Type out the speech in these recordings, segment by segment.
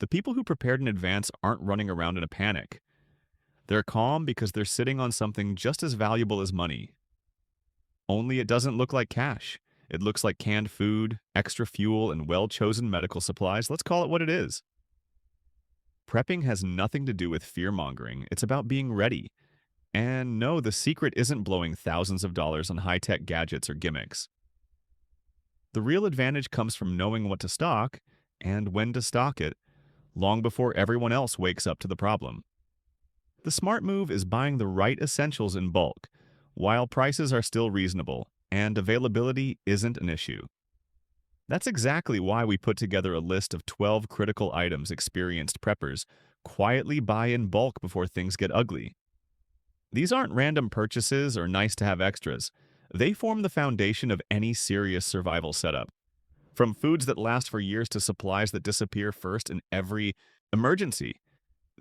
The people who prepared in advance aren't running around in a panic. They're calm because they're sitting on something just as valuable as money. Only it doesn't look like cash. It looks like canned food, extra fuel, and well-chosen medical supplies. Let's call it what it is. Prepping has nothing to do with fear-mongering. It's about being ready. And no, the secret isn't blowing thousands of dollars on high-tech gadgets or gimmicks. The real advantage comes from knowing what to stock and when to stock it, long before everyone else wakes up to the problem. The smart move is buying the right essentials in bulk, while prices are still reasonable and availability isn't an issue. That's exactly why we put together a list of 12 critical items experienced preppers quietly buy in bulk before things get ugly. These aren't random purchases or nice-to-have extras. They form the foundation of any serious survival setup. From foods that last for years to supplies that disappear first in every emergency.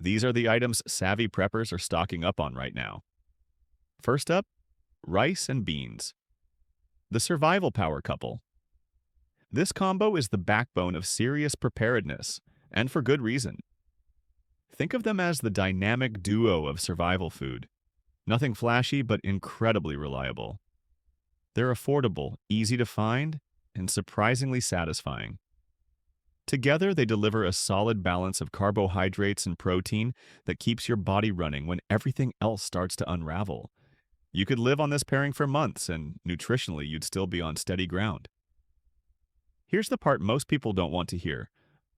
These are the items savvy preppers are stocking up on right now. First up, rice and beans. The survival power couple. This combo is the backbone of serious preparedness, and for good reason. Think of them as the dynamic duo of survival food. Nothing flashy, but incredibly reliable. They're affordable, easy to find, and surprisingly satisfying. Together, they deliver a solid balance of carbohydrates and protein that keeps your body running when everything else starts to unravel. You could live on this pairing for months, and nutritionally, you'd still be on steady ground. Here's the part most people don't want to hear.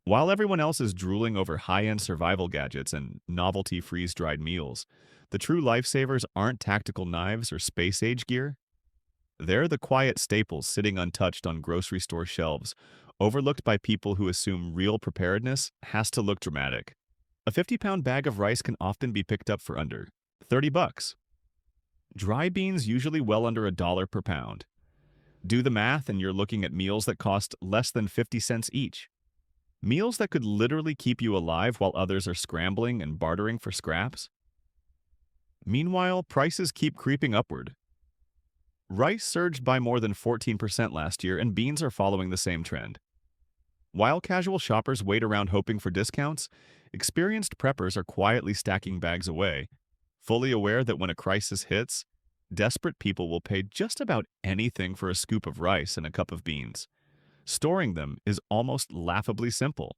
While everyone else is drooling over high-end survival gadgets and novelty freeze-dried meals, the true lifesavers aren't tactical knives or space-age gear. They're the quiet staples sitting untouched on grocery store shelves, overlooked by people who assume real preparedness has to look dramatic. A 50-pound bag of rice can often be picked up for under $30. Dry beans usually well under $1 per pound. Do the math and you're looking at meals that cost less than 50 cents each. Meals that could literally keep you alive while others are scrambling and bartering for scraps. Meanwhile, prices keep creeping upward. Rice surged by more than 14% last year, and beans are following the same trend. While casual shoppers wait around hoping for discounts, experienced preppers are quietly stacking bags away, fully aware that when a crisis hits, desperate people will pay just about anything for a scoop of rice and a cup of beans. Storing them is almost laughably simple.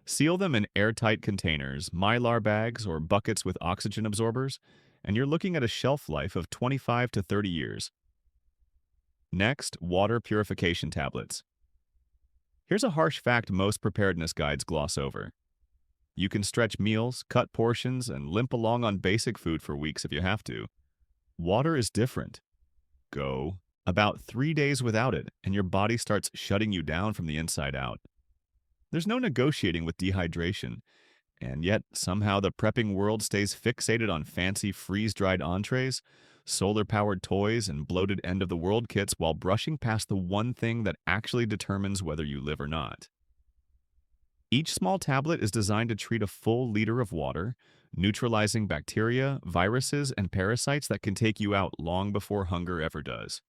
Seal them in airtight containers, mylar bags, or buckets with oxygen absorbers, and you're looking at a shelf life of 25 to 30 years. Next, water purification tablets. Here's a harsh fact most preparedness guides gloss over. You can stretch meals, cut portions, and limp along on basic food for weeks if you have to. Water is different. Go about 3 days without it, and your body starts shutting you down from the inside out. There's no negotiating with dehydration, and yet somehow the prepping world stays fixated on fancy freeze-dried entrees, solar-powered toys, and bloated end-of-the-world kits while brushing past the one thing that actually determines whether you live or not. Each small tablet is designed to treat a full liter of water, neutralizing bacteria, viruses, and parasites that can take you out long before hunger ever does.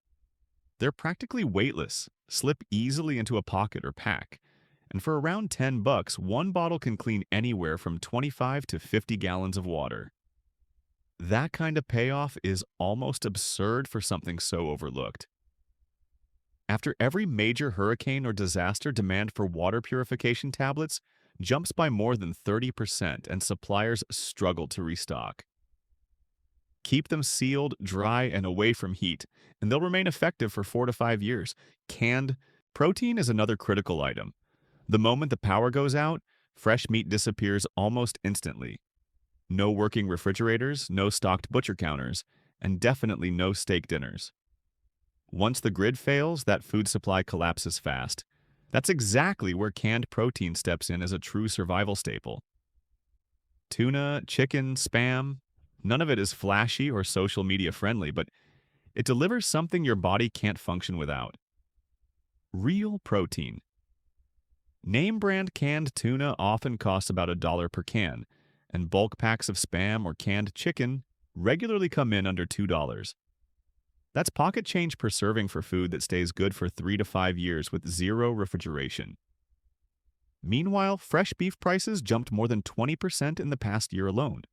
They're practically weightless, slip easily into a pocket or pack, and for around $10, one bottle can clean anywhere from 25 to 50 gallons of water. That kind of payoff is almost absurd for something so overlooked. After every major hurricane or disaster, demand for water purification tablets jumps by more than 30%, and suppliers struggle to restock. Keep them sealed, dry, and away from heat, and they'll remain effective for 4 to 5 years. Canned protein is another critical item. The moment the power goes out, fresh meat disappears almost instantly. No working refrigerators, no stocked butcher counters, and definitely no steak dinners. Once the grid fails, that food supply collapses fast. That's exactly where canned protein steps in as a true survival staple. Tuna, chicken, Spam, none of it is flashy or social media friendly, but it delivers something your body can't function without. Real protein. Name brand canned tuna often costs about $1 per can, and bulk packs of Spam or canned chicken regularly come in under $2. That's pocket change per serving for food that stays good for 3 to 5 years with zero refrigeration. Meanwhile, fresh beef prices jumped more than 20% in the past year alone.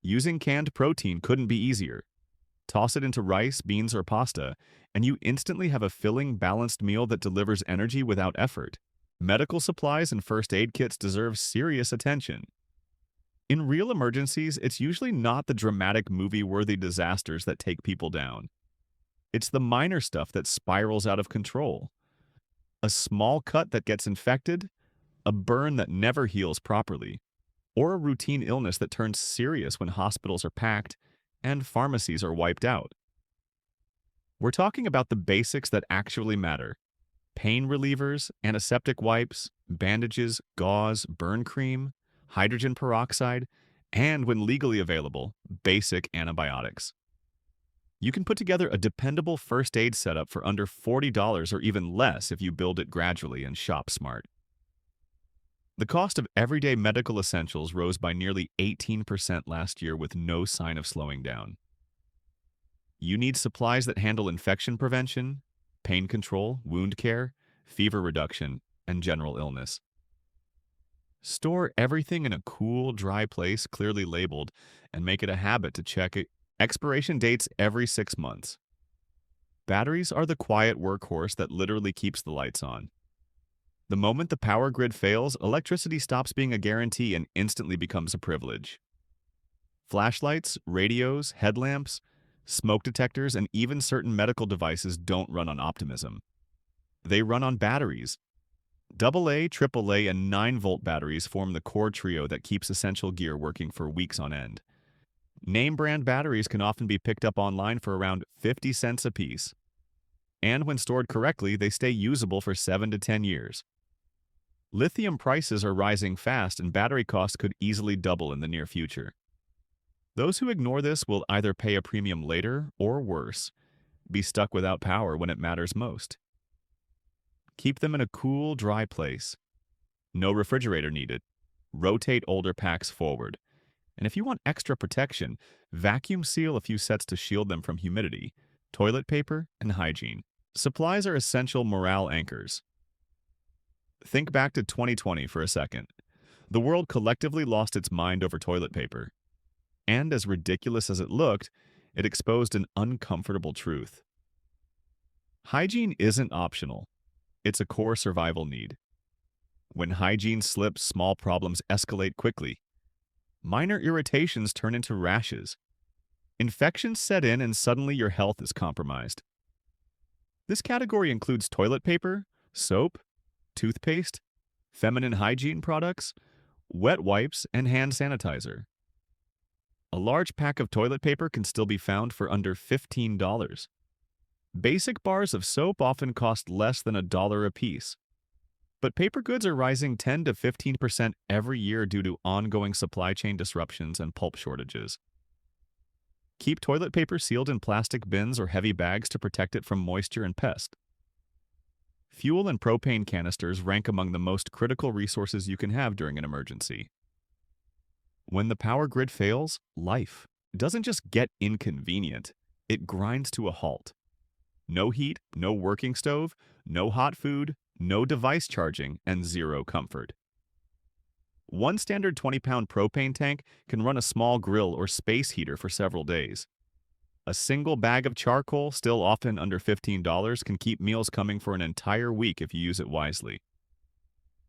Using canned protein couldn't be easier. Toss it into rice, beans, or pasta, and you instantly have a filling, balanced meal that delivers energy without effort. Medical supplies and first aid kits deserve serious attention. In real emergencies, it's usually not the dramatic movie-worthy disasters that take people down. It's the minor stuff that spirals out of control. A small cut that gets infected, a burn that never heals properly, or a routine illness that turns serious when hospitals are packed and pharmacies are wiped out. We're talking about the basics that actually matter: pain relievers, antiseptic wipes, bandages, gauze, burn cream, hydrogen peroxide, and, when legally available, basic antibiotics. You can put together a dependable first aid setup for under $40 or even less if you build it gradually and shop smart. The cost of everyday medical essentials rose by nearly 18% last year with no sign of slowing down. You need supplies that handle infection prevention, pain control, wound care, fever reduction, and general illness. Store everything in a cool, dry place clearly labeled, and make it a habit to check expiration dates every 6 months. Batteries are the quiet workhorse that literally keeps the lights on. The moment the power grid fails, electricity stops being a guarantee and instantly becomes a privilege. Flashlights, radios, headlamps, smoke detectors, and even certain medical devices don't run on optimism. They run on batteries. AA, AAA, and 9-volt batteries form the core trio that keeps essential gear working for weeks on end. Name-brand batteries can often be picked up online for around 50 cents a piece. And when stored correctly, they stay usable for 7 to 10 years. Lithium prices are rising fast, and battery costs could easily double in the near future. Those who ignore this will either pay a premium later or, worse, be stuck without power when it matters most. Keep them in a cool, dry place. No refrigerator needed. Rotate older packs forward. And if you want extra protection, vacuum seal a few sets to shield them from humidity, toilet paper, and hygiene. Supplies are essential morale anchors. Think back to 2020 for a second. The world collectively lost its mind over toilet paper. And as ridiculous as it looked, it exposed an uncomfortable truth. Hygiene isn't optional. It's a core survival need. When hygiene slips, small problems escalate quickly. Minor irritations turn into rashes. Infections set in and suddenly your health is compromised. This category includes toilet paper, soap, toothpaste, feminine hygiene products, wet wipes, and hand sanitizer. A large pack of toilet paper can still be found for under $15. Basic bars of soap often cost less than $1 a piece. But paper goods are rising 10 to 15% every year due to ongoing supply chain disruptions and pulp shortages. Keep toilet paper sealed in plastic bins or heavy bags to protect it from moisture and pests. Fuel and propane canisters rank among the most critical resources you can have during an emergency. When the power grid fails, life doesn't just get inconvenient, it grinds to a halt. No heat, no working stove, no hot food, no device charging, and zero comfort. One standard 20-pound propane tank can run a small grill or space heater for several days. A single bag of charcoal, still often under $15, can keep meals coming for an entire week if you use it wisely.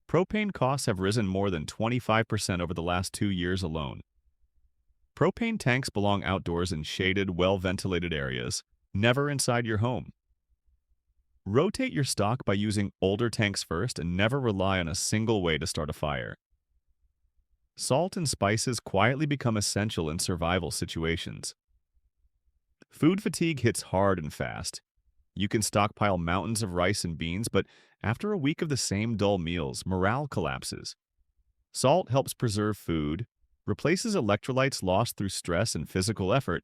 Propane costs have risen more than 25% over the last 2 years alone. Propane tanks belong outdoors in shaded, well-ventilated areas, never inside your home. Rotate your stock by using older tanks first and never rely on a single way to start a fire. Salt and spices quietly become essential in survival situations. Food fatigue hits hard and fast. You can stockpile mountains of rice and beans, but after a week of the same dull meals, morale collapses. Salt helps preserve food, replaces electrolytes lost through stress and physical effort,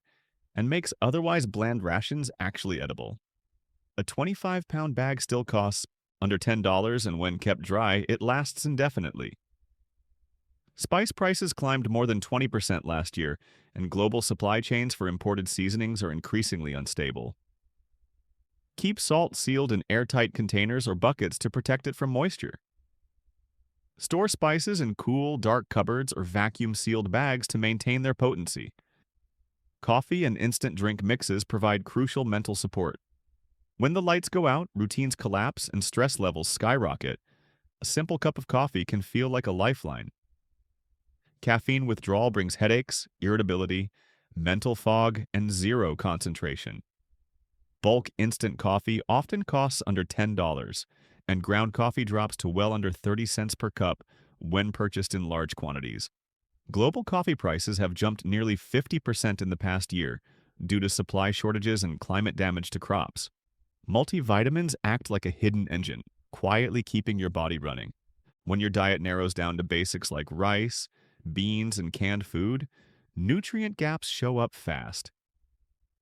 and makes otherwise bland rations actually edible. A 25-pound bag still costs under $10, and when kept dry, it lasts indefinitely. Spice prices climbed more than 20% last year, and global supply chains for imported seasonings are increasingly unstable. Keep salt sealed in airtight containers or buckets to protect it from moisture. Store spices in cool, dark cupboards or vacuum-sealed bags to maintain their potency. Coffee and instant drink mixes provide crucial mental support. When the lights go out, routines collapse and stress levels skyrocket. A simple cup of coffee can feel like a lifeline. Caffeine withdrawal brings headaches, irritability, mental fog, and zero concentration. Bulk instant coffee often costs under $10, and ground coffee drops to well under 30 cents per cup when purchased in large quantities. Global coffee prices have jumped nearly 50% in the past year due to supply shortages and climate damage to crops. Multivitamins act like a hidden engine, quietly keeping your body running. When your diet narrows down to basics like rice, beans, and canned food, nutrient gaps show up fast.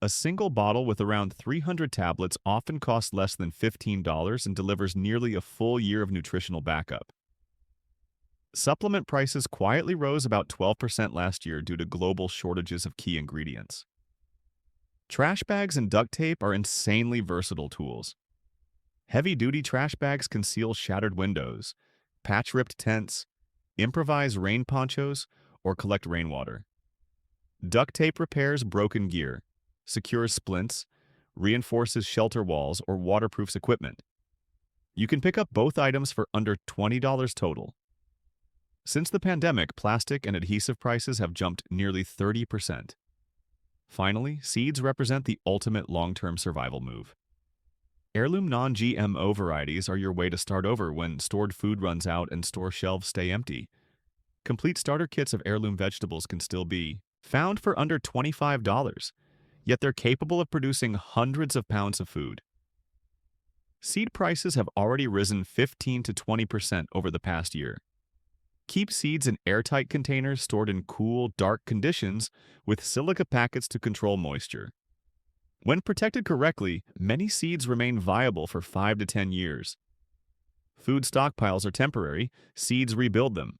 A single bottle with around 300 tablets often costs less than $15 and delivers nearly a full year of nutritional backup. Supplement prices quietly rose about 12% last year due to global shortages of key ingredients. Trash bags and duct tape are insanely versatile tools. Heavy-duty trash bags conceal shattered windows, patch ripped tents, improvise rain ponchos, or collect rainwater. Duct tape repairs broken gear, secures splints, reinforces shelter walls, or waterproofs equipment. You can pick up both items for under $20 total. Since the pandemic, plastic and adhesive prices have jumped nearly 30%. Finally, seeds represent the ultimate long-term survival move. Heirloom non-GMO varieties are your way to start over when stored food runs out and store shelves stay empty. Complete starter kits of heirloom vegetables can still be found for under $25, yet they're capable of producing hundreds of pounds of food. Seed prices have already risen 15 to 20% over the past year. Keep seeds in airtight containers stored in cool, dark conditions with silica packets to control moisture. When protected correctly, many seeds remain viable for 5 to 10 years. Food stockpiles are temporary, seeds rebuild them.